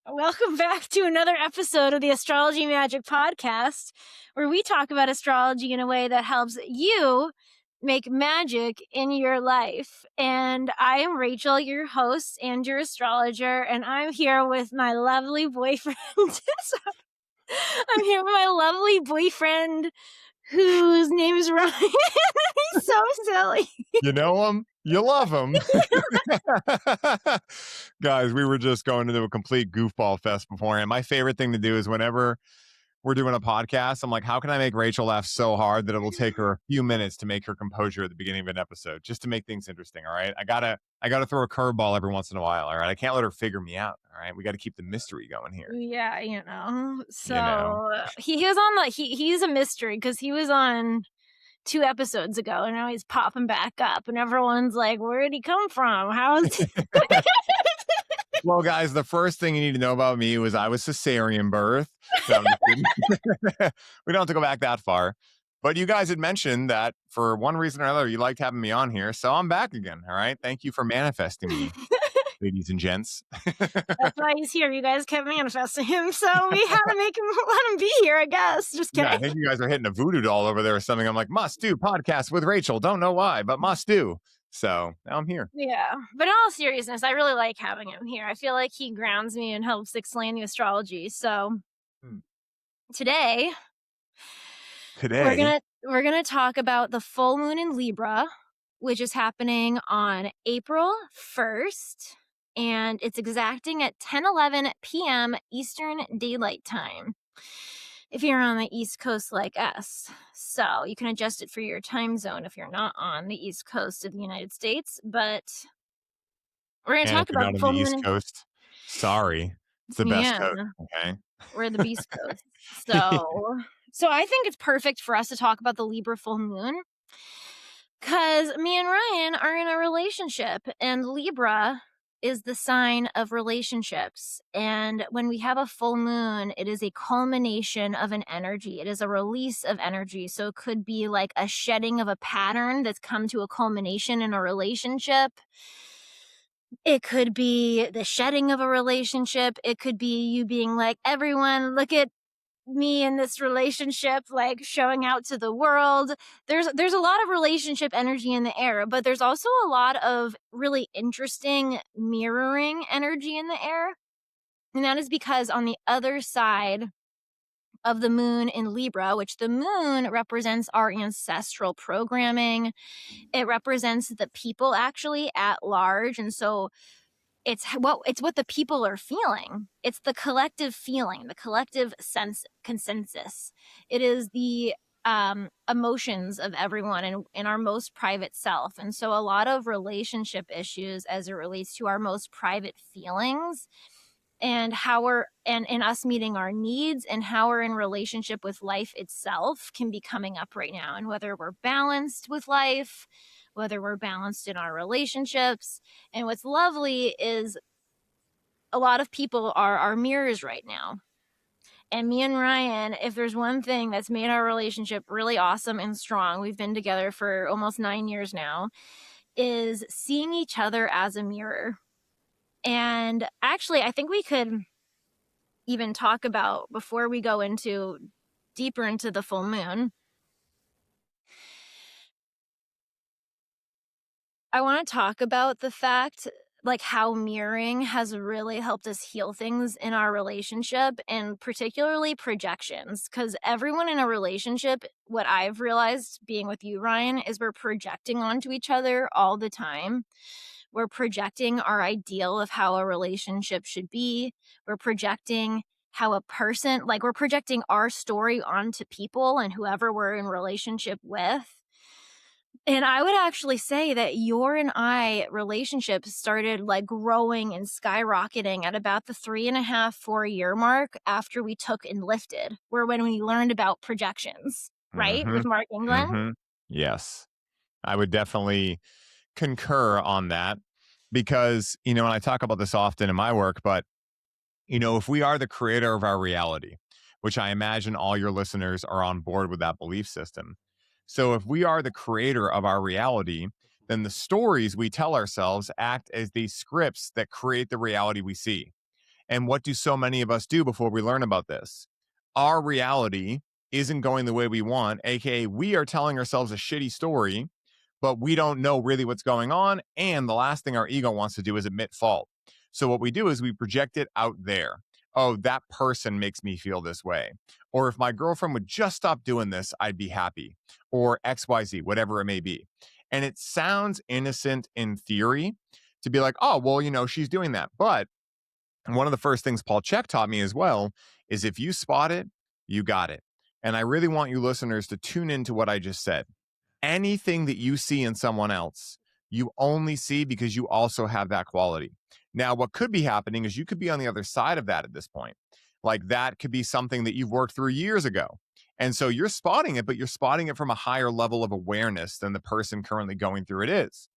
Welcome back to another episode of the Astrology Magic Podcast, where we talk about astrology in a way that helps you make magic in your life. And I am Rachel, your host and your astrologer, and I'm here with my lovely boyfriend. I'm here with my lovely boyfriend whose name is Ryan. He's so silly. You know him, you love him. Guys, we were just going into a complete goofball fest beforehand. My favorite thing to do is whenever we're doing a podcast, I'm like, how can I make Rachel laugh so hard that it'll take her a few minutes to make her composure at the beginning of an episode, just to make things interesting. All right. I gotta throw a curveball every once in a while. All right. I can't let her figure me out. All right. We got to keep the mystery going here. Yeah, So he was on he's a mystery because he was on 2 episodes ago, and now he's popping back up, and everyone's like, where did he come from? How is he? Well, guys, the first thing you need to know about me was I was cesarean birth. So we don't have to go back that far. But you guys had mentioned that for one reason or another, you liked having me on here. So I'm back again. All right. Thank you for manifesting me, ladies and gents. That's why he's here. You guys kept manifesting him, so we had to make him let him be here, I guess. Just kidding. Yeah, I think you guys are hitting a voodoo doll over there or something. I'm like, must do podcast with Rachel. Don't know why, but must do. So now I'm here. Yeah. But in all seriousness, I really like having him here. I feel like he grounds me and helps explain the astrology. So today we're gonna talk about the full moon in Libra, which is happening on April 1st, and it's exacting at 10:11 p.m. Eastern Daylight Time, if you're on the East Coast like us. So you can adjust it for your time zone if you're not on the East Coast of the United States. But we're going to talk about the East Coast. Sorry. It's the best coast. Okay. We're the Beast Coast. So I think it's perfect for us to talk about the Libra full moon, because me and Ryan are in a relationship, and Libra is the sign of relationships. And when we have a full moon, it is a culmination of an energy. It is a release of energy. So it could be like a shedding of a pattern that's come to a culmination in a relationship. It could be the shedding of a relationship. It could be you being like, everyone, look at me in this relationship, like showing out to the world. There's a lot of relationship energy in the air, but there's also a lot of really interesting mirroring energy in the air. And that is because on the other side of the moon in Libra, which the moon represents our ancestral programming, it represents the people actually at large. And so it's what the people are feeling. It's the collective feeling, the collective consensus. It is the emotions of everyone in our most private self. And so a lot of relationship issues as it relates to our most private feelings and how and us meeting our needs and how we're in relationship with life itself can be coming up right now. And whether we're balanced with life, whether we're balanced in our relationships. And what's lovely is a lot of people are our mirrors right now. And me and Ryan, if there's one thing that's made our relationship really awesome and strong, we've been together for almost 9 years now, is seeing each other as a mirror. And actually, I think we could even talk about, before we go deeper into the full moon, I want to talk about the fact, like, how mirroring has really helped us heal things in our relationship, and particularly projections. Because everyone in a relationship, what I've realized being with you, Ryan, is we're projecting onto each other all the time. We're projecting our ideal of how a relationship should be. We're projecting how a person, like, we're projecting our story onto people and whoever we're in relationship with. And I would actually say that your and I relationship started like growing and skyrocketing at about the 3.5, 4 year mark after we took and lifted, when we learned about projections, right? With Mark England. Yes. I would definitely concur on that because, and I talk about this often in my work, but, if we are the creator of our reality, which I imagine all your listeners are on board with that belief system. So if we are the creator of our reality, then the stories we tell ourselves act as these scripts that create the reality we see. And what do so many of us do before we learn about this? Our reality isn't going the way we want, aka we are telling ourselves a shitty story, but we don't know really what's going on. And the last thing our ego wants to do is admit fault. So what we do is we project it out there. Oh, that person makes me feel this way. Or if my girlfriend would just stop doing this, I'd be happy. Or XYZ, whatever it may be. And it sounds innocent in theory to be like, oh, well, she's doing that. But one of the first things Paul Chek taught me as well is if you spot it, you got it. And I really want you listeners to tune into what I just said. Anything that you see in someone else, you only see because you also have that quality. Now, what could be happening is you could be on the other side of that at this point. Like that could be something that you've worked through years ago. And so you're spotting it, but you're spotting it from a higher level of awareness than the person currently going through it is.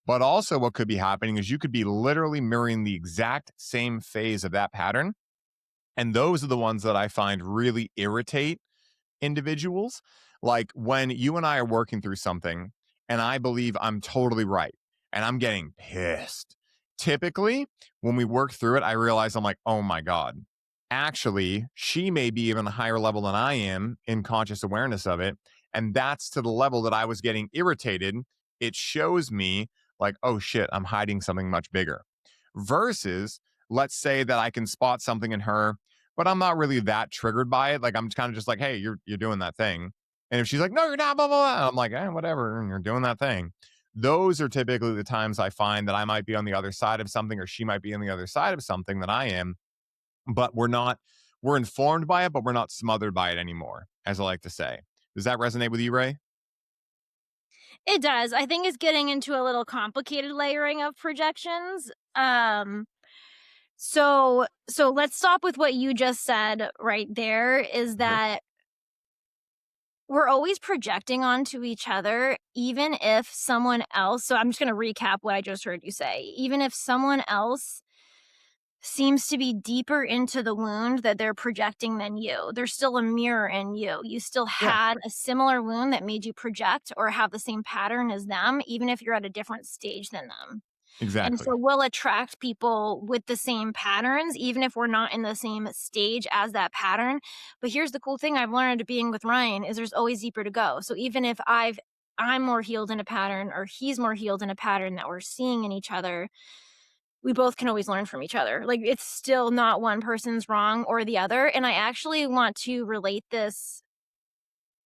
But also, what could be happening is you could be literally mirroring the exact same phase of that pattern. And those are the ones that I find really irritate individuals. Like when you and I are working through something and I believe I'm totally right and I'm getting pissed. Typically, when we work through it, I realize I'm like, oh my God, actually, she may be even a higher level than I am in conscious awareness of it. And that's to the level that I was getting irritated. It shows me like, oh shit, I'm hiding something much bigger. Versus, let's say that I can spot something in her, but I'm not really that triggered by it. Like I'm kind of just like, hey, you're doing that thing. And if she's like, no, you're not, blah, blah, blah, I'm like, whatever, you're doing that thing. Those are typically the times I find that I might be on the other side of something or she might be on the other side of something that I am, but we're informed by it, but we're not smothered by it anymore, as I like to say. Does that resonate with you, Ray? It does. I think it's getting into a little complicated layering of projections. So let's stop with what you just said right there is Mhm. that we're always projecting onto each other, even if someone else. So I'm just going to recap what I just heard you say. Even if someone else seems to be deeper into the wound that they're projecting than you, there's still a mirror in you. You still Yeah, had a similar wound that made you project or have the same pattern as them, even if you're at a different stage than them. And exactly. so we'll attract people with the same patterns, even if we're not in the same stage as that pattern. But here's the cool thing I've learned being with Ryan is there's always deeper to go. So even if I'm more healed in a pattern or he's more healed in a pattern that we're seeing in each other, we both can always learn from each other. Like it's still not one person's wrong or the other. And I actually want to relate this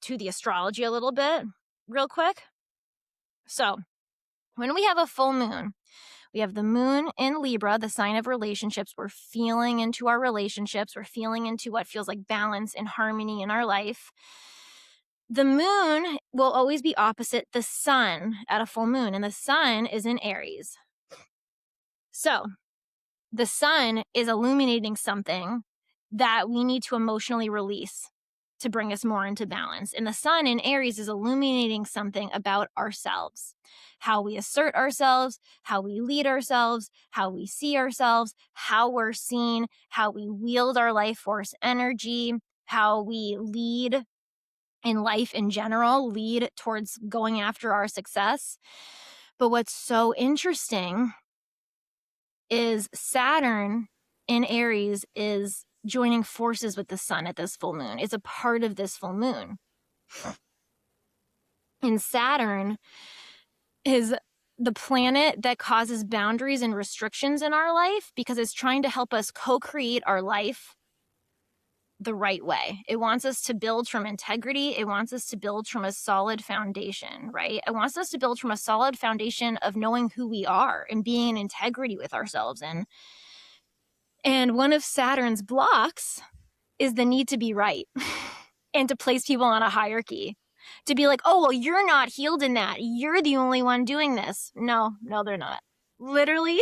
to the astrology a little bit real quick. So when we have a full moon, we have the moon in Libra, the sign of relationships. We're feeling into our relationships. We're feeling into what feels like balance and harmony in our life. The moon will always be opposite the sun at a full moon, and the sun is in Aries. So the sun is illuminating something that we need to emotionally release to bring us more into balance. And the sun in Aries is illuminating something about ourselves, how we assert ourselves, how we lead ourselves, how we see ourselves, how we're seen, how we wield our life force energy, how we lead in life in general, lead towards going after our success. But what's so interesting is Saturn in Aries is joining forces with the sun at this full moon. It's a part of this full moon. And Saturn is the planet that causes boundaries and restrictions in our life because it's trying to help us co-create our life the right way. It wants us to build from integrity. It wants us to build from a solid foundation, right? It wants us to build from a solid foundation of knowing who we are and being in integrity with ourselves. And one of Saturn's blocks is the need to be right and to place people on a hierarchy. To be like, oh, well, you're not healed in that. You're the only one doing this. No, they're not. Literally.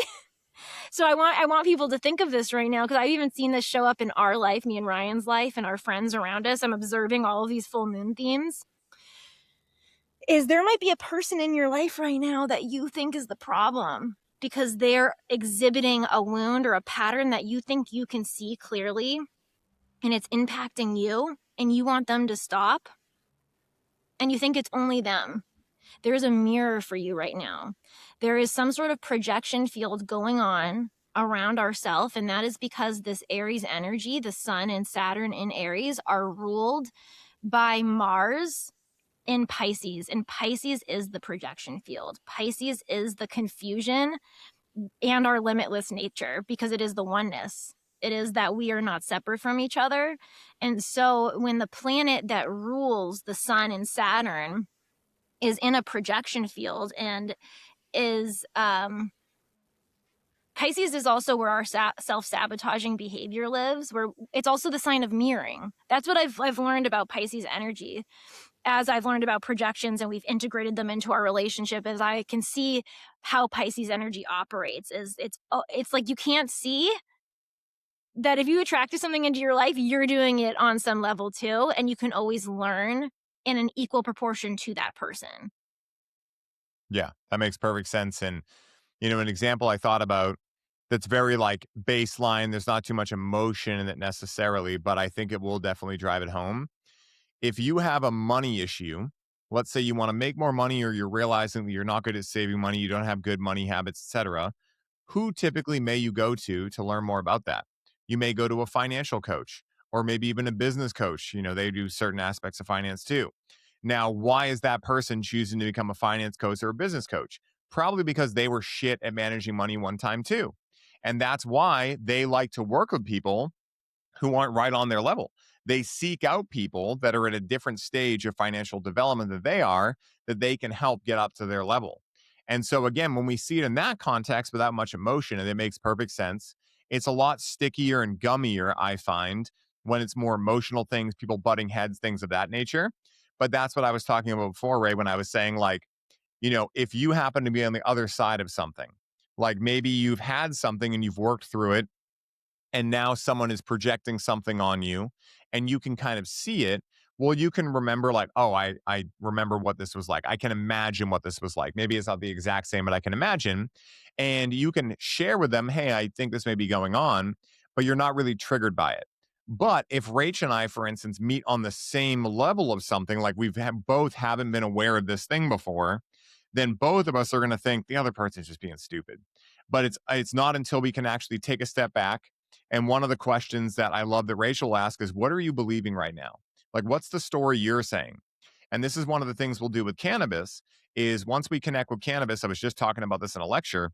So I want people to think of this right now because I've even seen this show up in our life, me and Ryan's life, and our friends around us. I'm observing all of these full moon themes. Is there might be a person in your life right now that you think is the problem because they're exhibiting a wound or a pattern that you think you can see clearly and it's impacting you and you want them to stop and you think it's only them. There's a mirror for you right now. There is some sort of projection field going on around ourself, and that is because this Aries energy, the Sun and Saturn in Aries, are ruled by Mars in Pisces, and Pisces is the projection field. Pisces is the confusion and our limitless nature because it is the oneness. It is that we are not separate from each other. And so when the planet that rules the Sun and Saturn is in a projection field and is Pisces is also where our self-sabotaging behavior lives, where it's also the sign of mirroring. That's what I've learned about Pisces energy as I've learned about projections and we've integrated them into our relationship, as I can see how Pisces energy operates. Is it's like you can't see that if you attracted something into your life, you're doing it on some level too, and you can always learn in an equal proportion to that person. Yeah, that makes perfect sense. And, an example I thought about that's very like baseline, there's not too much emotion in it necessarily, but I think it will definitely drive it home. If you have a money issue, let's say you want to make more money or you're realizing that you're not good at saving money, you don't have good money habits, etc., who typically may you go to learn more about that? You may go to a financial coach or maybe even a business coach. They do certain aspects of finance too. Now, why is that person choosing to become a finance coach or a business coach? Probably because they were shit at managing money one time too. And that's why they like to work with people who aren't right on their level. They seek out people that are at a different stage of financial development than they are, that they can help get up to their level. And so, again, when we see it in that context without much emotion, and it makes perfect sense, it's a lot stickier and gummier, I find, when it's more emotional things, people butting heads, things of that nature. But that's what I was talking about before, Ray, when I was saying, like, if you happen to be on the other side of something, like maybe you've had something and you've worked through it, and now someone is projecting something on you and you can kind of see it, well, you can remember like, oh, I remember what this was like. I can imagine what this was like. Maybe it's not the exact same, but I can imagine. And you can share with them, hey, I think this may be going on, but you're not really triggered by it. But if Rach and I, for instance, meet on the same level of something, like both haven't been aware of this thing before, then both of us are going to think the other person's just being stupid. But it's not until we can actually take a step back. And one of the questions that I love that Rachel asked is, what are you believing right now? Like, what's the story you're saying? And this is one of the things we'll do with cannabis is once we connect with cannabis, I was just talking about this in a lecture.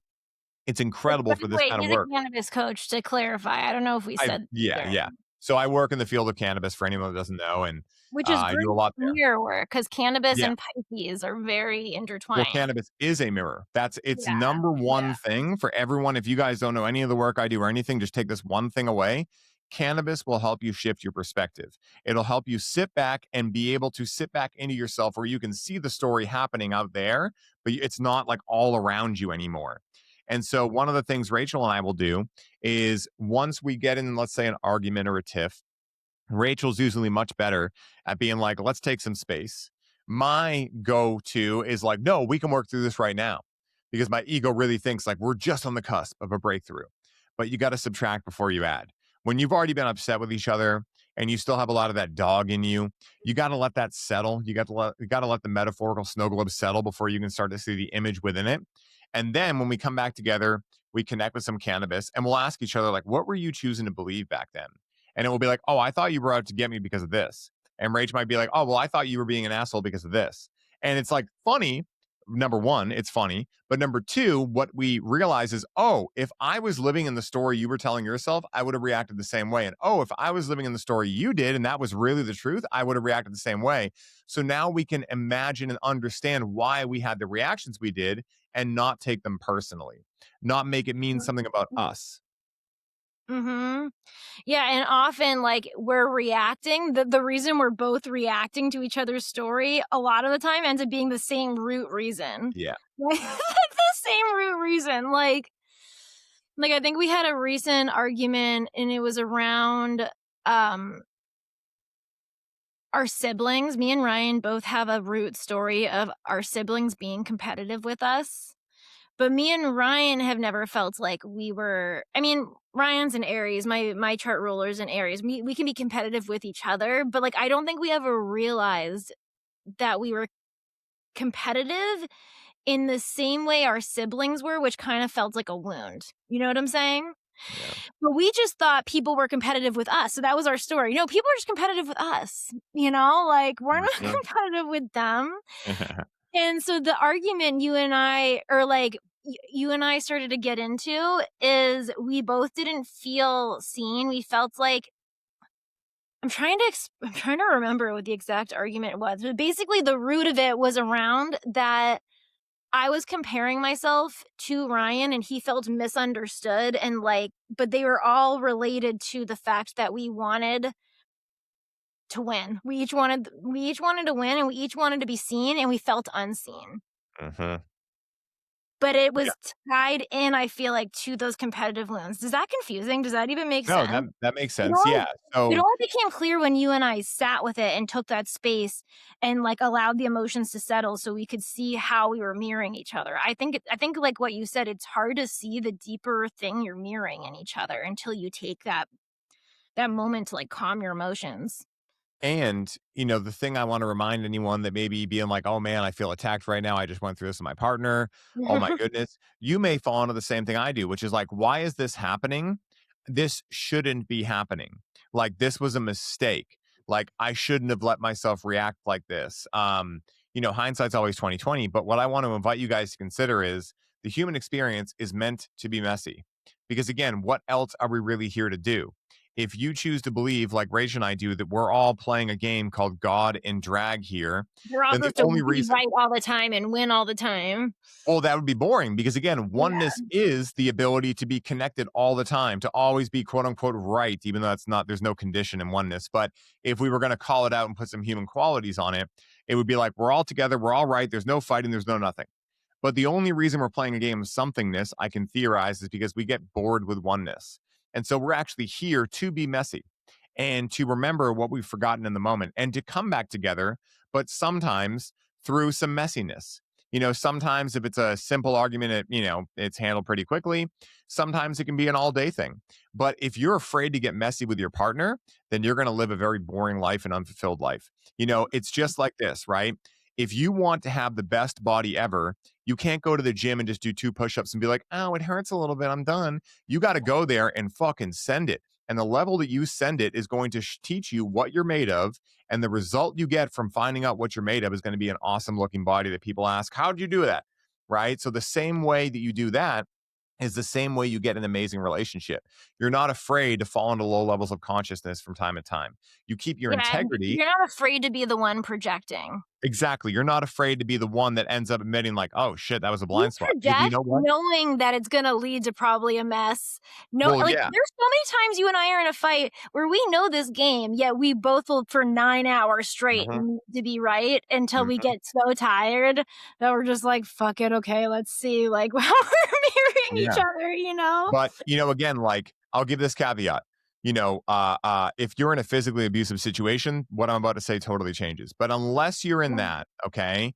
It's incredible for this Wait, kind of you're the work. cannabis coach, to clarify. I don't know if we said Yeah, either. yeah. So I work in the field of cannabis for anyone that doesn't know, and Which is I do great a lot there. mirror work because cannabis Yeah. and Pisces are very Well, intertwined. cannabis is a mirror. That's its Yeah, number one yeah. thing for everyone. If you guys don't know any of the work I do or anything, just take this one thing away. Cannabis will help you shift your perspective. It'll help you sit back and be able to sit back into yourself where you can see the story happening out there, but it's not like all around you anymore. And so, one of the things Rachel and I will do is once we get in, let's say, an argument or a tiff, Rachel's usually much better at being like, let's take some space. My go to is like, no, we can work through this right now because my ego really thinks like we're just on the cusp of a breakthrough. But you got to subtract before you add. When you've already been upset with each other and you still have a lot of that dog in you, you got to let that settle. You got to let the metaphorical snow globe settle before you can start to see the image within it. And then when we come back together, we connect with some cannabis and we'll ask each other, like, what were you choosing to believe back then? And it will be like, oh, I thought you were out to get me because of this. And Rach might be like, oh, well, I thought you were being an asshole because of this. And it's like funny. Number one, it's funny. But number two, what we realize is, oh, if I was living in the story you were telling yourself, I would have reacted the same way. And oh, if I was living in the story you did and that was really the truth, I would have reacted the same way. So now we can imagine and understand why we had the reactions we did and not take them personally, not make it mean something about us. Mhm. Yeah, and often, like, we're reacting the reason we're both reacting to each other's story a lot of the time ends up being the same root reason. Yeah. Like, the same root reason, I think we had a recent argument, and it was around, um, our siblings. Me and Ryan both have a root story of our siblings being competitive with us. But me and Ryan have never felt like we were. I mean, Ryan's an Aries, my chart ruler's an Aries. We can be competitive with each other, but, like, I don't think we ever realized that we were competitive in the same way our siblings were, which kind of felt like a wound. You know what I'm saying? Yeah. But we just thought people were competitive with us, so that was our story. No, people are just competitive with us, you know? Like, we're not Mhm. competitive with them. And so the argument you and I or, like, you and I started to get into is we both didn't feel seen. We felt like I'm trying to remember what the exact argument was, but basically the root of it was around that I was comparing myself to Ryan and he felt misunderstood and, like, but they were all related to the fact that we wanted to win. We each wanted to win and we each wanted to be seen and we felt unseen. Mhm. But it Yeah. was tied in, I feel like, to those competitive wounds. Is that confusing? Does that even make No, that sense? that makes It sense. only Yeah. it So only became clear when you and I sat with it and took that space and, like, allowed the emotions to settle so we could see how we were mirroring each other. I think, like what you said, it's hard to see the deeper thing you're mirroring in each other until you take that moment to, like, calm your emotions. And, the thing I want to remind anyone that maybe being like, oh man, I feel attacked right now. I just went through this with my partner. Oh my goodness. You may fall into the same thing I do, which is like, why is this happening? This shouldn't be happening. Like, this was a mistake. Like, I shouldn't have let myself react like this. Hindsight's always 2020. But what I want to invite you guys to consider is the human experience is meant to be messy. Because again, what else are we really here to do? If you choose to believe, like Rach and I do, that we're all playing a game called God and Drag here, We're all then the supposed to only be reason, right all the time and win all the time. well, that would be boring because again, Yeah. oneness is the ability to be connected all the time, to always be quote unquote right, even though that's not, there's no condition in oneness. But if we were going to call it out and put some human qualities on it, it would be like, we're all together, we're all right, there's no fighting, there's no nothing. But the only reason we're playing a game of somethingness, I can theorize, is because we get bored with oneness. And so we're actually here to be messy and to remember what we've forgotten in the moment and to come back together, but sometimes through some messiness. Sometimes if it's a simple argument, it's handled pretty quickly. Sometimes it can be an all day thing. But if you're afraid to get messy with your partner, then you're going to live a very boring life and unfulfilled life. It's just like this, right? If you want to have the best body ever, you can't go to the gym and just do 2 push-ups and be like, oh, it hurts a little bit. I'm done. You got to go there and fucking send it. And the level that you send it is going to teach you what you're made of. And the result you get from finding out what you're made of is going to be an awesome looking body that people ask, how'd you do that? Right. So the same way that you do that is the same way you get an amazing relationship. You're not afraid to fall into low levels of consciousness from time to time. You keep your Yeah, and integrity. you're not afraid to be the one projecting. Exactly. You're not afraid to be the one that ends up admitting, like, oh shit, that was a You blind spot. Because you project know what? knowing that it's gonna lead to probably a mess. No, Well, like, yeah. there's so many times you and I are in a fight where we know this game, yet we both will for 9 hours straight Hmm. need to be right until we Hmm. get so tired that we're just like, "Fuck it, okay, let's see, like, how we're mirroring each Yeah. other," you know? But, again, like, I'll give this caveat. If you're in a physically abusive situation, what I'm about to say totally changes. But unless you're in that, okay,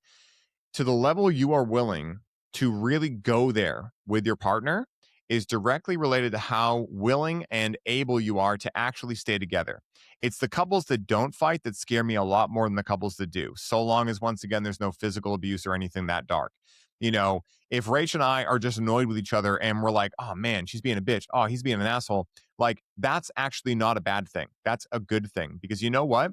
to the level you are willing to really go there with your partner is directly related to how willing and able you are to actually stay together. It's the couples that don't fight that scare me a lot more than the couples that do. So long as, once again, there's no physical abuse or anything that dark. You know, if Rach and I are just annoyed with each other and we're like, oh man, she's being a bitch. Oh, he's being an asshole. Like, that's actually not a bad thing. That's a good thing because you know what?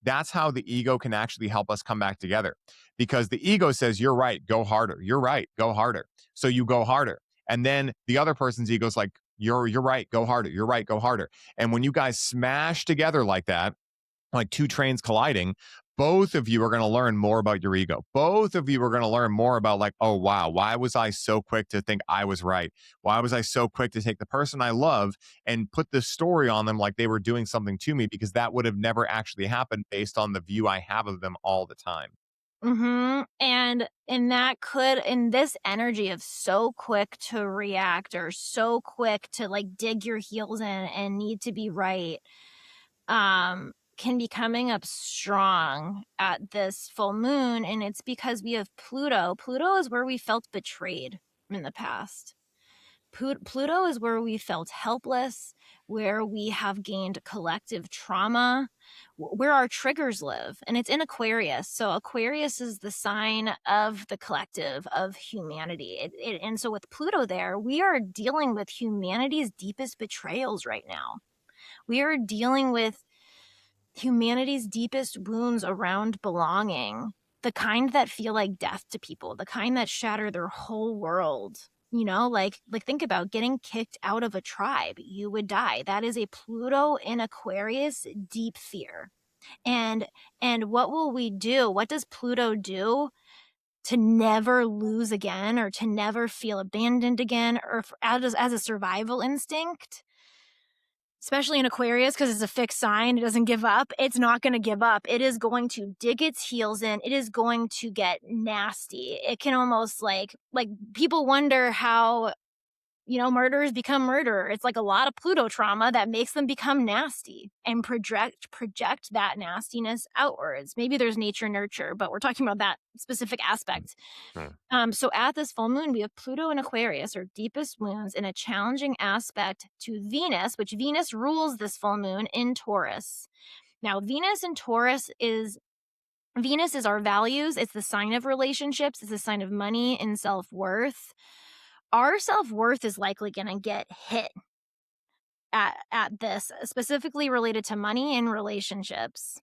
That's how the ego can actually help us come back together because the ego says, you're right, go harder. You're right, go harder. So you go harder. And then the other person's ego is like, you're right, go harder. You're right, go harder. And when you guys smash together like that, like two trains colliding, both of you are going to learn more about your ego. Both of you are going to learn more about, like, oh, wow, why was I so quick to think I was right? Why was I so quick to take the person I love and put this story on them like they were doing something to me? Because that would have never actually happened based on the view I have of them all the time. Mhm, and that could in this energy of so quick to react or so quick to, like, dig your heels in and need to be right, can be coming up strong at this full moon, and it's because we have Pluto. Pluto is where we felt betrayed in the past. Pluto is where we felt helpless, where we have gained collective trauma, where our triggers live, and it's in Aquarius. So Aquarius is the sign of the collective of humanity. And so with Pluto there, we are dealing with humanity's deepest betrayals right now. We are dealing with humanity's deepest wounds around belonging, the kind that feel like death to people, the kind that shatter their whole world. You know, like think about getting kicked out of a tribe. You would die. That is a Pluto in Aquarius deep fear. And and what will we do? What does Pluto do to never lose again or to never feel abandoned again or as a survival instinct? Especially in Aquarius, because it's a fixed sign, it doesn't give up. It's not going to give up. It is going to dig its heels in. It is going to get nasty. It can almost like people wonder how, murderers become murderer. It's like a lot of Pluto trauma that makes them become nasty and project that nastiness outwards. Maybe there's nature nurture, but we're talking about that specific aspect. Mhm. So at this full moon, we have Pluto and Aquarius, our deepest wounds, in a challenging aspect to Venus, which Venus rules this full moon in Taurus. Now, Venus is our values. It's the sign of relationships. It's the sign of money and self-worth. Our self-worth is likely going to get hit at this, specifically related to money and relationships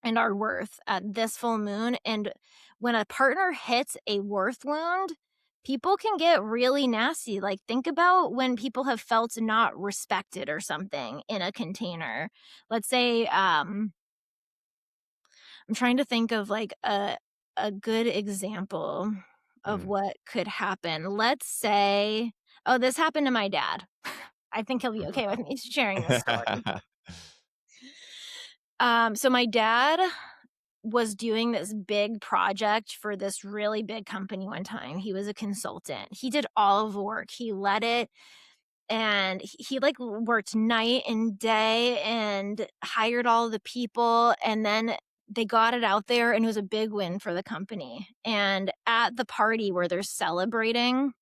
and our worth at this full moon. And when a partner hits a worth wound, people can get really nasty. Like, think about when people have felt not respected or something in a container. Let's say, I'm trying to think of like a good example of Mm. what could happen. Let's say, oh, this happened to my dad. I think he'll be okay with me sharing this story. So my dad was doing this big project for this really big company one time. He was a consultant. He did all of the work. He led it and he like worked night and day and hired all the people, and then they got it out there and it was a big win for the company. And at the party where they're celebrating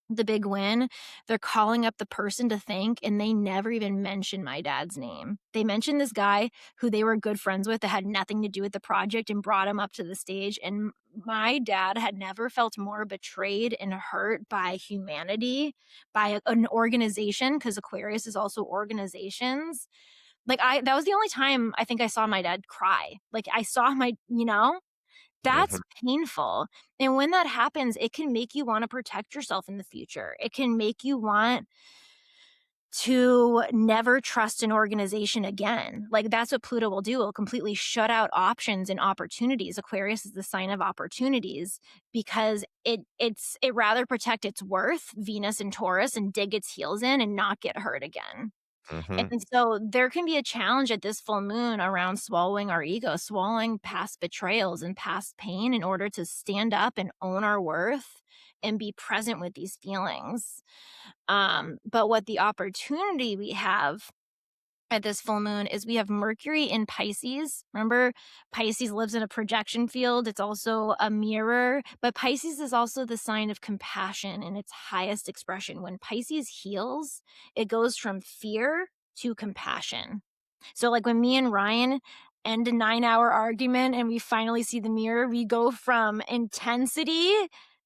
the big win, they're calling up the person to thank, and they never even mention my dad's name. They mentioned this guy who they were good friends with that had nothing to do with the project and brought him up to the stage. And my dad had never felt more betrayed and hurt by humanity, by an organization, because Aquarius is also organizations. That was the only time I think I saw my dad cry. Like I saw that's Mhm. painful. And when that happens, it can make you want to protect yourself in the future. It can make you want to never trust an organization again. Like that's what Pluto will do. It'll completely shut out options and opportunities. Aquarius is the sign of opportunities because it rather protect its worth, Venus and Taurus, and dig its heels in and not get hurt again. Mhm. And so there can be a challenge at this full moon around swallowing our ego, swallowing past betrayals and past pain in order to stand up and own our worth and be present with these feelings. But what the opportunity we have at this full moon is we have Mercury in Pisces. Remember, Pisces lives in a projection field. It's also a mirror, but Pisces is also the sign of compassion in its highest expression. When Pisces heals, it goes from fear to compassion. So, like when me and Ryan end a 9-hour argument and we finally see the mirror, we go from intensity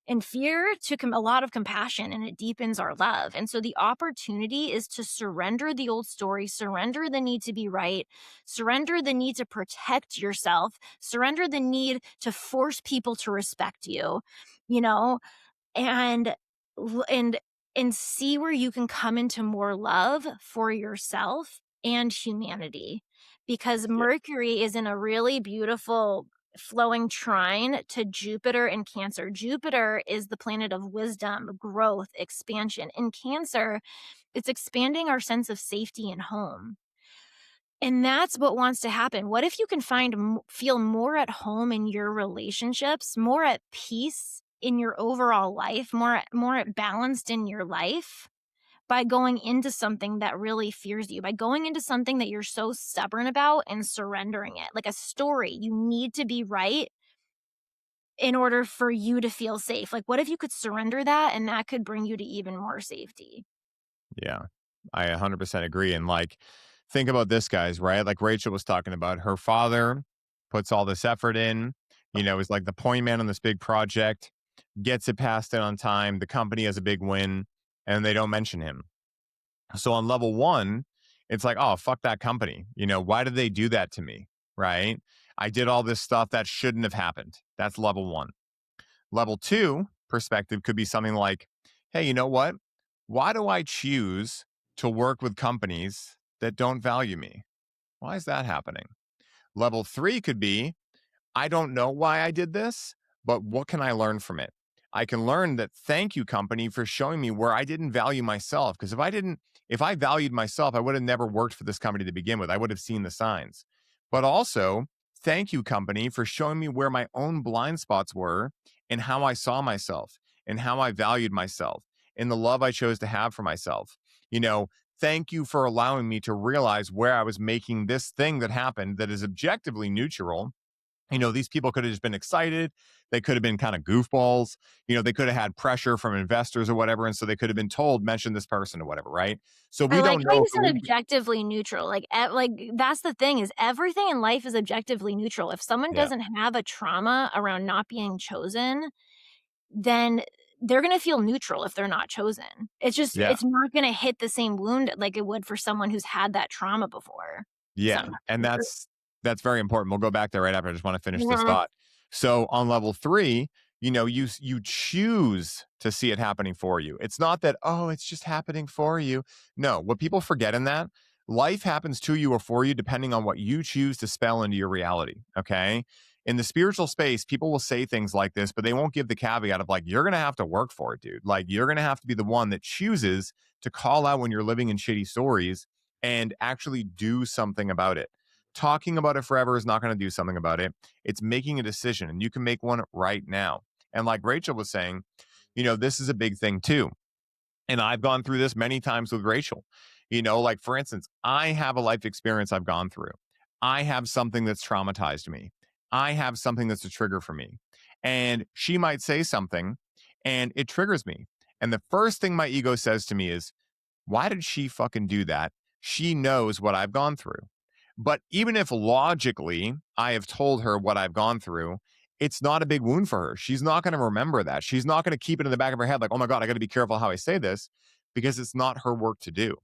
and fear to a lot of compassion, and it deepens our love. And so the opportunity is to surrender the old story, surrender the need to be right, surrender the need to protect yourself, surrender the need to force people to respect you, you know, and and and see where you can come into more love for yourself and humanity, because Yeah. Mercury is in a really beautiful flowing trine to Jupiter and Cancer. Jupiter is the planet of wisdom, growth, expansion. In Cancer, it's expanding our sense of safety and home. And that's what wants to happen. What if you can feel more at home in your relationships, more at peace in your overall life, more at balanced in your life by going into something that really fears you, by going into something that you're so stubborn about and surrendering it. Like a story, you need to be right in order for you to feel safe. Like what if you could surrender that and that could bring you to even more safety? Yeah. I 100% agree. And like, think about this, guys, right? Like Rachel was talking about, her father puts all this effort in, is like the point man on this big project, gets it passed in on time. The company has a big win, and they don't mention him. So on level one, it's like, oh, fuck that company. Why did they do that to me? Right? I did all this stuff that shouldn't have happened. That's level one. Level two perspective could be something like, hey, you know what? Why do I choose to work with companies that don't value me? Why is that happening? Level three could be, I don't know why I did this, but what can I learn from it? I can learn that thank you, company, for showing me where I didn't value myself. Because if I valued myself, I would have never worked for this company to begin with. I would have seen the signs. But also, thank you, company, for showing me where my own blind spots were and how I saw myself and how I valued myself and the love I chose to have for myself. You know, thank you for allowing me to realize where I was making this thing that happened that is objectively neutral. These people could have just been excited. They could have been kind of goofballs. They could have had pressure from investors or whatever. And so they could have been told, mention this person or whatever. Right. So I we like don't how know. you said objectively neutral, like, that's the thing is everything in life is objectively neutral. If someone Yeah. doesn't have a trauma around not being chosen, then they're gonna feel neutral if they're not chosen. Yeah. It's not gonna hit the same wound like it would for someone who's had that trauma before. Yeah, Sometimes. and that's very important. We'll go back there right after. I just want to finish this Mhm. thought. So on level three, you choose to see it happening for you. It's not that, oh, it's just happening for you. No, what people forget in that, life happens to you or for you depending on what you choose to spell into your reality. Okay. In the spiritual space, people will say things like this, but they won't give the caveat of like, you're gonna have to work for it, dude. Like you're gonna have to be the one that chooses to call out when you're living in shitty stories and actually do something about it. Talking about it forever is not going to do something about it. It's making a decision, and you can make one right now. And like Rachel was saying, this is a big thing too. And I've gone through this many times with Rachel. Like for instance, I have a life experience I've gone through. I have something that's traumatized me. I have something that's a trigger for me. And she might say something and it triggers me. And the first thing my ego says to me is, why did she fucking do that? She knows what I've gone through. But even if logically I have told her what I've gone through, it's not a big wound for her. She's not going to remember that. She's not going to keep it in the back of her head like, oh my God, I got to be careful how I say this because it's not her work to do.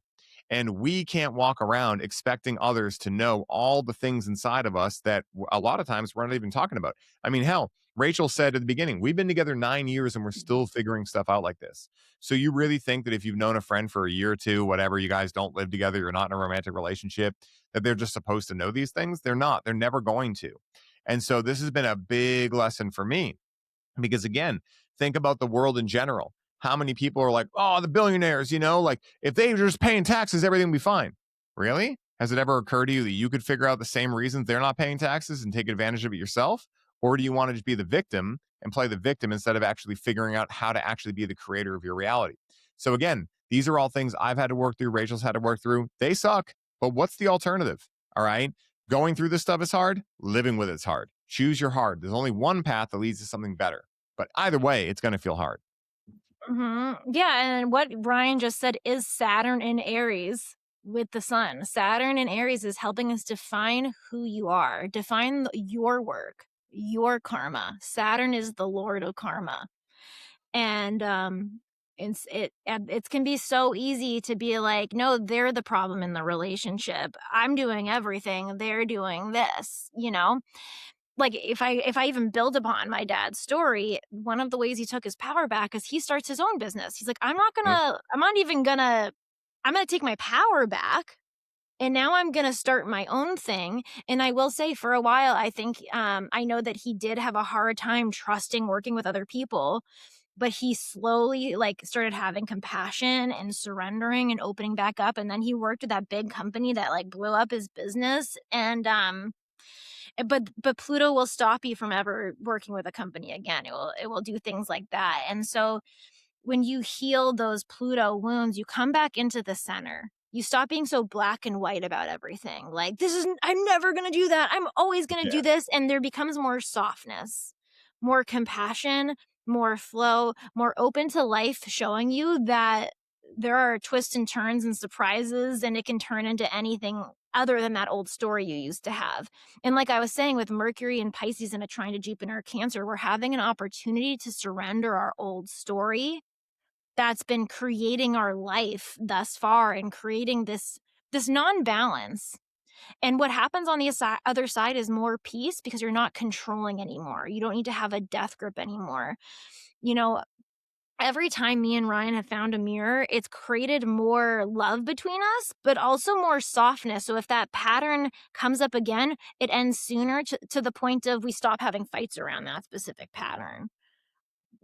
And we can't walk around expecting others to know all the things inside of us that a lot of times we're not even talking about. I mean, hell, Rachel said at the beginning, we've been together 9 years and we're still figuring stuff out like this. So you really think that if you've known a friend for a year or two, whatever, you guys don't live together, you're not in a romantic relationship, that they're just supposed to know these things? They're not. They're never going to. And so this has been a big lesson for me because again, think about the world in general. How many people are like, oh, the billionaires, like if they were just paying taxes, everything would be fine. Really? Has it ever occurred to you that you could figure out the same reasons they're not paying taxes and take advantage of it yourself? Or do you want to just be the victim and play the victim instead of actually figuring out how to actually be the creator of your reality? So again, these are all things I've had to work through. Rachel's had to work through. They suck. But what's the alternative? All right. Going through this stuff is hard. Living with it's hard. Choose your hard. There's only one path that leads to something better. But either way, it's going to feel hard. Mhm. Yeah, and what Ryan just said is Saturn in Aries with the sun. Saturn in Aries is helping us define who you are, define your work, your karma. Saturn is the lord of karma. And it can be so easy to be like, no, they're the problem in the relationship. I'm doing everything. They're doing this. Like if I even build upon my dad's story, one of the ways he took his power back is he starts his own business. He's like, Mm. I'm gonna take my power back. And now I'm gonna start my own thing. And I will say, for a while, I think I know that he did have a hard time trusting working with other people, but he slowly like started having compassion and surrendering and opening back up. And then he worked with that big company that like blew up his business. And but Pluto will stop you from ever working with a company again. It will do things like that. And so when you heal those Pluto wounds, you come back into the center. You stop being so black and white about everything. Like, I'm never going to do that. I'm always going to Yeah. do this. And there becomes more softness, more compassion, more flow, more open to life, showing you that there are twists and turns and surprises, and it can turn into anything other than that old story you used to have. And like I was saying, with Mercury and Pisces and a trine to Jupiter Cancer, we're having an opportunity to surrender our old story that's been creating our life thus far and creating this non-balance. And what happens on the other side is more peace because you're not controlling anymore. You don't need to have a death grip anymore. You know, every time me and Ryan have found a mirror, it's created more love between us, but also more softness. So if that pattern comes up again, it ends sooner to the point of we stop having fights around that specific pattern,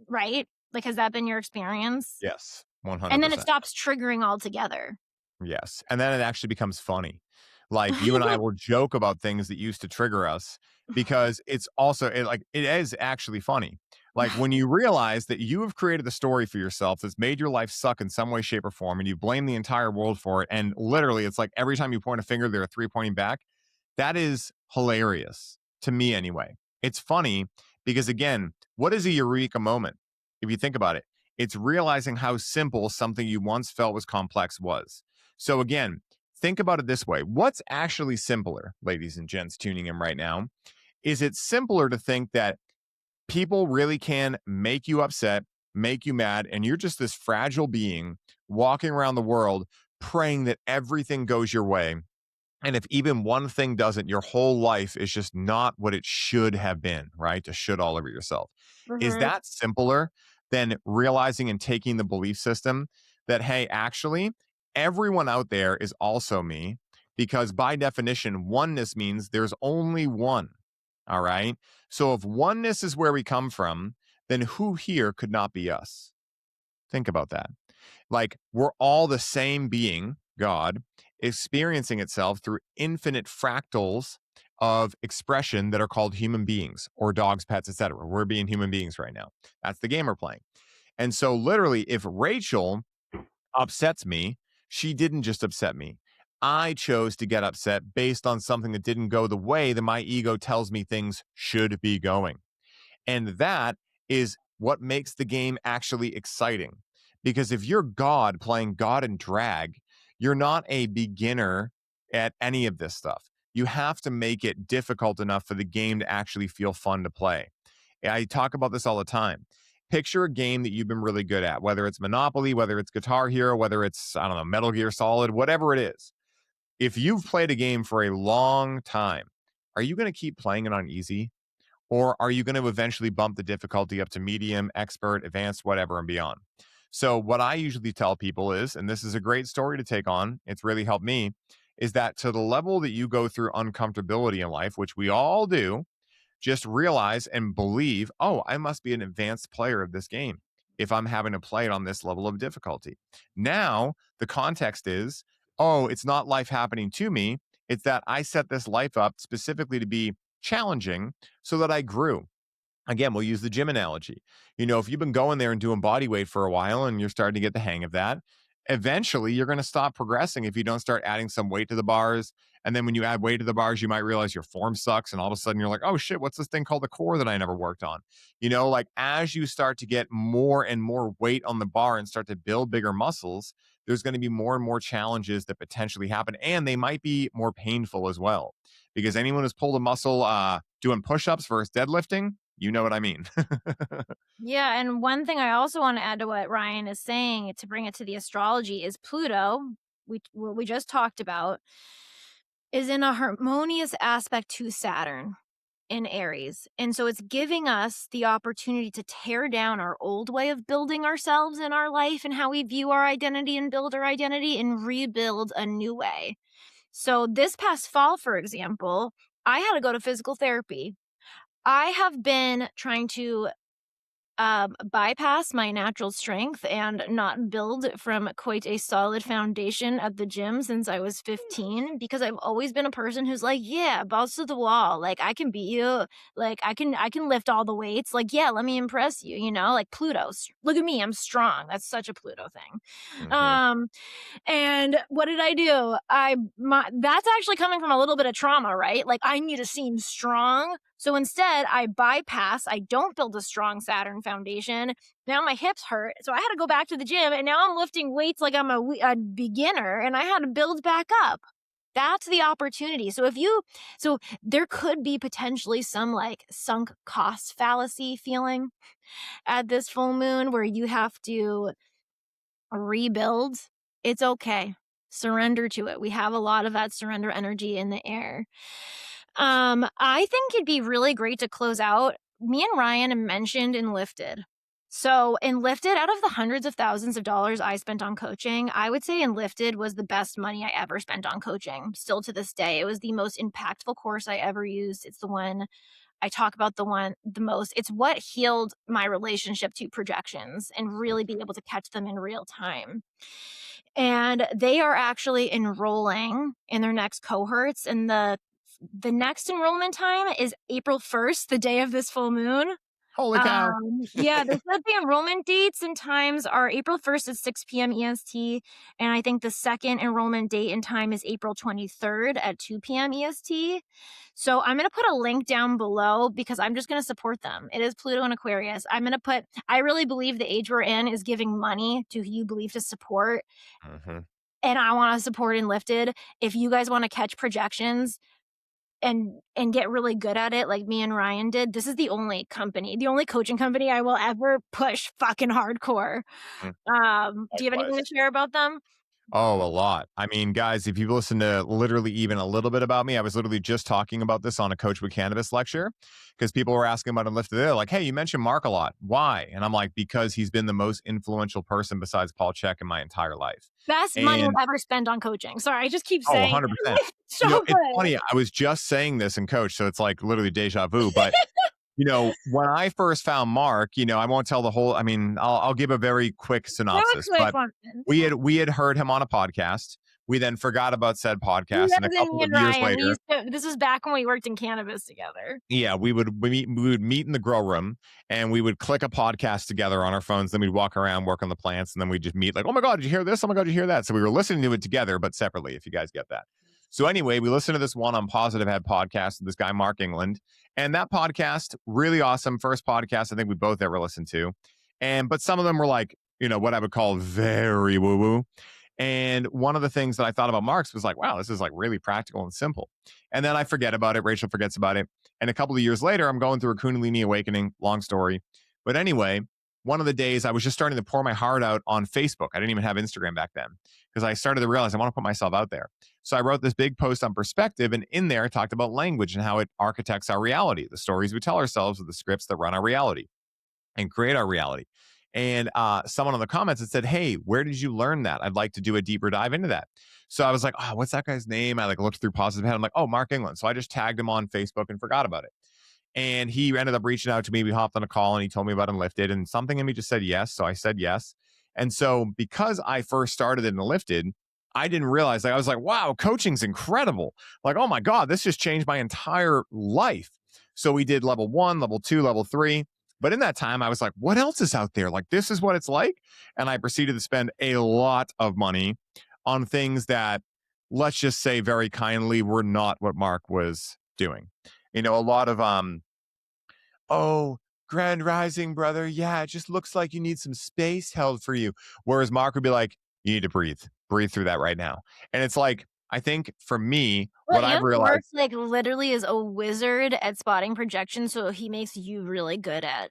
right? Like, has that been your experience? Yes, And then it 100%. stops triggering altogether. Yes, and then it actually becomes funny. Like, you and I will joke about things that used to trigger us because it's also it is actually funny. Like, when you realize that you have created a story for yourself that's made your life suck in some way, shape, or form, and you blame the entire world for it, and literally, it's like every time you point a finger, there are 3 pointing back. That is hilarious, to me anyway. It's funny because, again, what is a eureka moment? If you think about it, it's realizing how simple something you once felt was complex was. So again, think about it this way. What's actually simpler, ladies and gents tuning in right now? Is it simpler to think that people really can make you upset, make you mad, and you're just this fragile being walking around the world praying that everything goes your way, and if even one thing doesn't, your whole life is just not what it should have been, right? To should all over yourself. Is Mhm. that simpler than realizing and taking the belief system that, hey, actually, everyone out there is also me? Because by definition, oneness means there's only one. All right. So if oneness is where we come from, then who here could not be us? Think about that. Like, we're all the same being, God, experiencing itself through infinite fractals of expression that are called human beings or dogs, pets, etc. We're being human beings right now. That's the game we're playing. And so, literally, if Rachel upsets me, she didn't just upset me. I chose to get upset based on something that didn't go the way that my ego tells me things should be going. And that is what makes the game actually exciting. Because if you're God playing God in drag, you're not a beginner at any of this stuff. You have to make it difficult enough for the game to actually feel fun to play. I talk about this all the time. Picture a game that you've been really good at, whether it's Monopoly, whether it's Guitar Hero, whether it's, I don't know, Metal Gear Solid, whatever it is. If you've played a game for a long time, are you going to keep playing it on easy? Or are you going to eventually bump the difficulty up to medium, expert, advanced, whatever, and beyond? So, what I usually tell people is, and this is a great story to take on, it's really helped me, is that to the level that you go through uncomfortability in life, which we all do, just realize and believe, oh, I must be an advanced player of this game if I'm having to play it on this level of difficulty. Now, the context is, oh, it's not life happening to me. It's that I set this life up specifically to be challenging so that I grew. Again, we'll use the gym analogy. You know, if you've been going there and doing body weight for a while and you're starting to get the hang of that, eventually you're going to stop progressing if you don't start adding some weight to the bars. And then when you add weight to the bars, you might realize your form sucks. And all of a sudden you're like, oh shit, what's this thing called the core that I never worked on? You know, like as you start to get more and more weight on the bar and start to build bigger muscles, there's going to be more and more challenges that potentially happen. And they might be more painful as well. Because anyone who's pulled a muscle doing push ups versus deadlifting, you know what I mean. Yeah, and one thing I also want to add to what Ryan is saying to bring it to the astrology is Pluto, what we just talked about, is in a harmonious aspect to Saturn in Aries. And so it's giving us the opportunity to tear down our old way of building ourselves in our life and how we view our identity and build our identity and rebuild a new way. So this past fall, for example, I had to go to physical therapy. I have been trying to bypass my natural strength and not build from quite a solid foundation at the gym since I was 15 because I've always been a person who's like, yeah, balls to the wall. Like I can beat you. Like I can lift all the weights. Like, yeah, let me impress you, like Pluto's. Look at me, I'm strong. That's such a Pluto thing. Mhm. Um and what did I do? That's actually coming from a little bit of trauma, right? Like I need to seem strong So instead, I bypass, I don't build a strong Saturn foundation. Now my hips hurt. So I had to go back to the gym and now I'm lifting weights like I'm a beginner and I had to build back up. That's the opportunity. So there could be potentially some like sunk cost fallacy feeling at this full moon where you have to rebuild. It's okay. Surrender to it. We have a lot of that surrender energy in the air. I think it'd be really great to close out. Me and Ryan mentioned Enlifted. So, Enlifted, out of the hundreds of thousands of dollars I spent on coaching, I would say Enlifted was the best money I ever spent on coaching. Still to this day, it was the most impactful course I ever used. It's the one I talk about the most. It's what healed my relationship to projections and really be able to catch them in real time. And they are actually enrolling in their next cohorts, and the next enrollment time is April 1st, the day of this full moon. Holy cow. Yeah, they said the enrollment dates and times are April 1st at 6 p.m. EST, and I think the second enrollment date and time is April 23rd at 2 p.m. EST. So I'm gonna put a link down below because I'm just gonna support them. It is Pluto and Aquarius. I really believe the age we're in is giving money to who you believe to support, Mhm. and I wanna support Enlifted. If you guys wanna catch projections, and get really good at it like me and Ryan did, this is the only coaching company I will ever push fucking hardcore. Mm, Do you have anything likewise. to share about them? Oh, a lot. I mean, guys, if you've listened to literally even a little bit about me, I was literally just talking about this on a Coach with Cannabis lecture because people were asking about Unlifted. They're like, hey, you mentioned Mark a lot. Why? And I'm like, because he's been the most influential person besides Paul Chek in my entire life. Best money And I've ever spent on coaching. Sorry, I just keep oh, saying 100%. it. It's so It's good. funny. I was just saying this in Coach, so it's like literally deja vu. But when I first found Mark, I won't tell the whole. I mean, I'll give a very quick Have a synopsis. quick But one. we had heard him on a podcast. We then forgot about said You podcast, and a guys and couple me of and years Ryan, later, this was back when we worked in cannabis together. yeah, we would meet in the grow room, and we would click a podcast together on our phones. Then we'd walk around, work on the plants, and then we'd just meet like, oh my god, did you hear this? Oh my god, did you hear that? So we were listening to it together, but separately. If you guys get that. So anyway, we listened to this one on Positive Head podcast with this guy Mark England, and that podcast really awesome. First podcast I think we both ever listened to, and but some of them were like what I would call very woo woo. And one of the things that I thought about Mark's was like, wow, this is like really practical and simple. And then I forget about it. Rachel forgets about it. And a couple of years later, I'm going through a Kundalini awakening. Long story. But anyway, one of the days I was just starting to pour my heart out on Facebook. I didn't even have Instagram back then because I started to realize I want to put myself out there. So I wrote this big post on perspective. And in there, I talked about language and how it architects our reality. The stories we tell ourselves are the scripts that run our reality and create our reality. And someone in the comments had said, hey, where did you learn that? I'd like to do a deeper dive into that. So I was like, oh, what's that guy's name? I like looked through Positive Head. I'm like, oh, Mark England. So I just tagged him on Facebook and forgot about it. And he ended up reaching out to me. We hopped on a call and he told me about Unlifted, and something in me just said yes. So I said yes. And so because I first started in Unlifted, I didn't realize, like, I was like, wow, coaching's incredible. Like, oh my God, this just changed my entire life. So we did level 1, level 2, level 3. But in that time, I was like, what else is out there? Like, this is what it's like. And I proceeded to spend a lot of money on things that, let's just say very kindly, were not what Mark was doing. A lot of oh, grand rising, brother. Yeah, it just looks like you need some space held for you. Whereas Mark would be like, you need to breathe through that right now. And it's like, I think for me, Well, what I've and Mark, realized, like, literally is a wizard at spotting projections, so he makes you really good at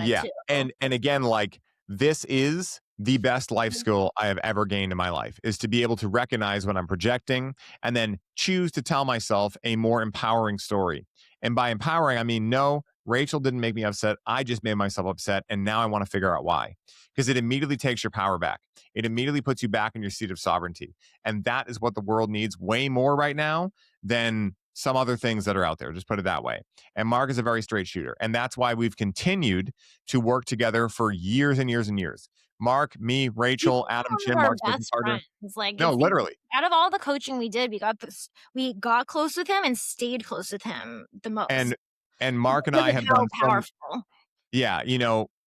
it yeah. too. And again, like, this is the best life skill I have ever gained in my life, is to be able to recognize when I'm projecting and then choose to tell myself a more empowering story. And by empowering, I mean, no, Rachel didn't make me upset. I just made myself upset. And now I want to figure out why. Because it immediately takes your power back. It immediately puts you back in your seat of sovereignty. And that is what the world needs way more right now than some other things that are out there. Just put it that way. And Mark is a very straight shooter. And that's why we've continued to work together for years and years and years. Mark, me, He's Rachel, Adam, one of Tim, our Mark's business best partner. friends. Like, No, literally. out of all the coaching we did, we got close with him and stayed close with him the most And Mark and because I of have how done some. powerful. Yeah,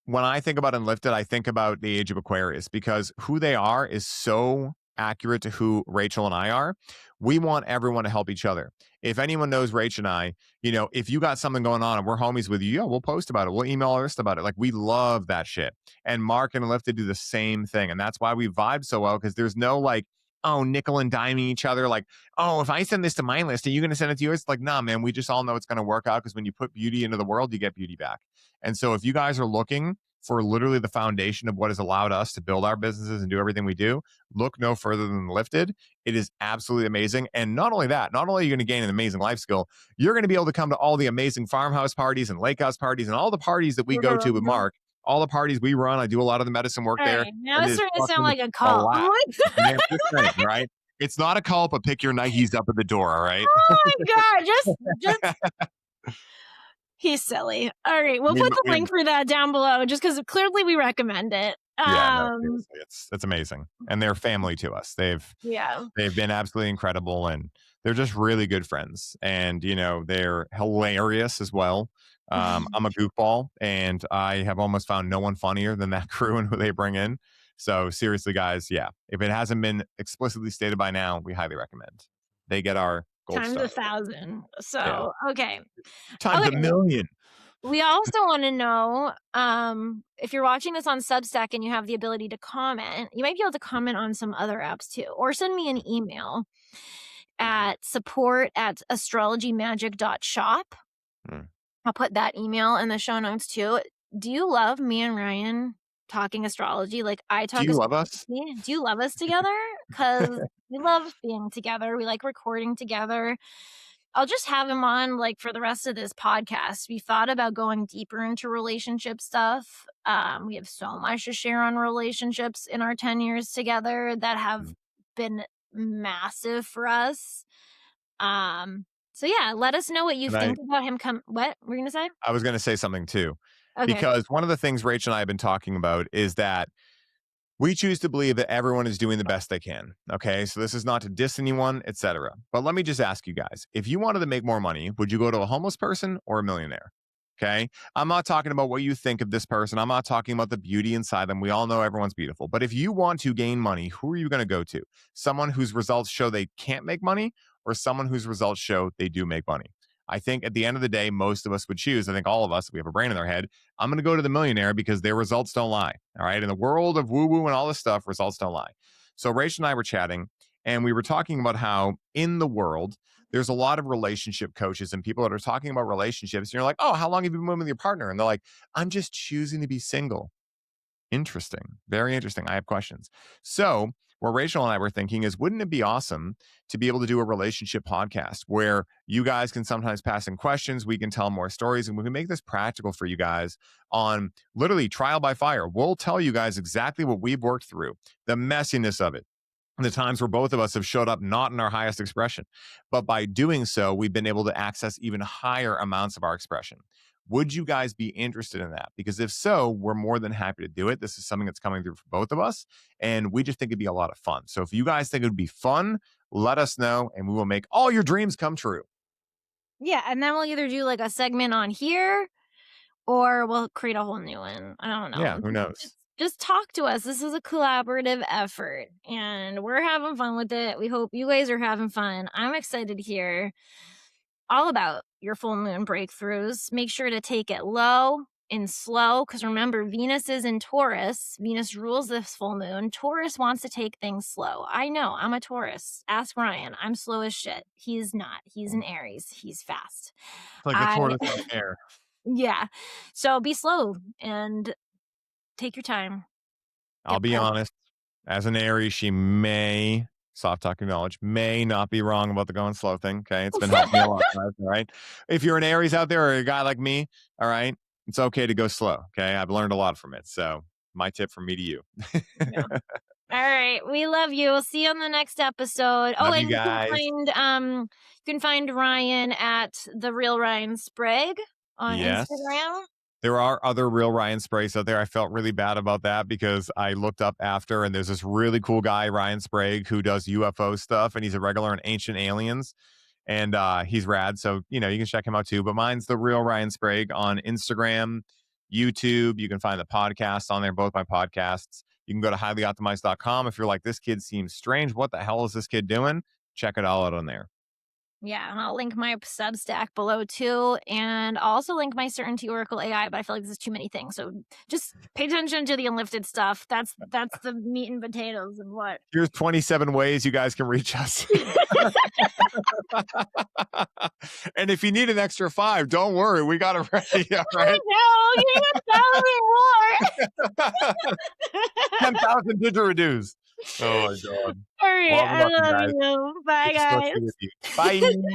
when I think about Unlifted, I think about the age of Aquarius because who they are is so accurate to who Rachel and I are. We want everyone to help each other. If anyone knows Rach and I, if you got something going on and we're homies with you, yeah, we'll post about it. We'll email our list about it. Like, we love that shit. And Mark and Lifted do the same thing. And that's why we vibe so well, because there's no like, oh, nickel and diming each other. Like, oh, if I send this to my list, are you going to send it to yours? Like, nah, man, we just all know it's going to work out, because when you put beauty into the world, you get beauty back. And so if you guys are looking for literally the foundation of what has allowed us to build our businesses and do everything we do, look no further than Lifted. It is absolutely amazing. And not only that, not only are you going to gain an amazing life skill, you're going to be able to come to all the amazing farmhouse parties and lake house parties and all the parties that we go to with Mark, all the parties we run. I do a lot of the medicine work All there. right, now And it's it's starting to sound fucking like a a cult. I'm lot. like, Man, just saying, right? It's not a cult, but pick your Nikes up at the door, all right? oh my god, just he's silly. All right, we'll put the link for that down below, just because clearly we recommend it. Yeah, no, seriously, it's amazing, and they're family to us. Yeah. They've been absolutely incredible, and they're just really good friends, and they're hilarious as well. I'm a goofball, and I have almost found no one funnier than that crew and who they bring in. So seriously, guys, yeah, if it hasn't been explicitly stated by now, we highly recommend. They get our gold Times star. 1,000. So Yeah. okay. Times a million. We also want to know, if you're watching this on Substack and you have the ability to comment, you might be able to comment on some other apps too, or send me an email at support@astrologymagic.shop. I'll put that email in the show notes too. Do you love me and Ryan talking astrology like I Do talk you love us? astrology? Do you love us together? Because we love being together. We like recording together. I'll just have him on like for the rest of this podcast. We thought about going deeper into relationship stuff. We have so much to share on relationships in our 10 years together that have been massive for us. So yeah, let us know what you think about him. What were you gonna say? I was going to say something too, Okay. because one of the things Rachel and I have been talking about is that we choose to believe that everyone is doing the best they can. Okay. So this is not to diss anyone, etc. But let me just ask you guys, if you wanted to make more money, would you go to a homeless person or a millionaire? Okay. I'm not talking about what you think of this person. I'm not talking about the beauty inside them. We all know everyone's beautiful. But if you want to gain money, who are you going to go to? Someone whose results show they can't make money, or someone whose results show they do make money? I think at the end of the day, most of us would choose. I think all of us, if we have a brain in our head, I'm going to go to the millionaire because their results don't lie. All right. In the world of woo woo and all this stuff, results don't lie. So Rach and I were chatting, and we were talking about how in the world, there's a lot of relationship coaches and people that are talking about relationships. And you're like, oh, how long have you been with your partner? And they're like, I'm just choosing to be single. Interesting. Very interesting. I have questions. So what Rachel and I were thinking is, wouldn't it be awesome to be able to do a relationship podcast where you guys can sometimes pass in questions, we can tell more stories, and we can make this practical for you guys on literally trial by fire. We'll tell you guys exactly what we've worked through, the messiness of it, the times where both of us have showed up not in our highest expression. But by doing so, we've been able to access even higher amounts of our expression. Would you guys be interested in that? Because if so, we're more than happy to do it. This is something that's coming through for both of us, and we just think it'd be a lot of fun. So if you guys think it would be fun, let us know, and we will make all your dreams come true. Yeah, and then we'll either do like a segment on here, or we'll create a whole new one. I don't know. Yeah, who knows? Just talk to us. This is a collaborative effort, and we're having fun with it. We hope you guys are having fun. I'm excited to hear all about your full moon breakthroughs. Make sure to take it low and slow, because remember, Venus is in Taurus. Venus rules this full moon. Taurus wants to take things slow. I know, I'm a Taurus. Ask Ryan. I'm slow as shit. He's not. He's an Aries. He's fast. Like a tortoise on air. Yeah. So be slow and take your time. I'll be honest. As an Aries, she may, soft talking knowledge, may not be wrong about the going slow thing. Okay. It's been helping me a lot, guys. All right. If you're an Aries out there or a guy like me, all right, it's okay to go slow. Okay. I've learned a lot from it. So my tip from me to you. Yeah. All right. We love you. We'll see you on the next episode. Love and you guys. You can find Ryan at The Real Ryan Sprague on Instagram. There are other Real Ryan Spragues out there. I felt really bad about that because I looked up after, and there's this really cool guy, Ryan Sprague, who does UFO stuff, and he's a regular in Ancient Aliens, and he's rad. So, you can check him out too. But mine's The Real Ryan Sprague on Instagram, YouTube. You can find the podcast on there, both my podcasts. You can go to highlyoptimized.com. If you're like, this kid seems strange, what the hell is this kid doing? Check it all out on there. Yeah, and I'll link my Substack below too, and I'll also link my Certainty Oracle AI, but I feel like this is too many things. So just pay attention to the unlifted stuff. That's the meat and potatoes and what. Here's 27 ways you guys can reach us. And if you need an extra 5, don't worry. We got it ready. All right. No, you got 10,000 didgeridoos. Oh my God. more. All right, Love I you love guys. you. Bye, It's so guys. good with you. Bye.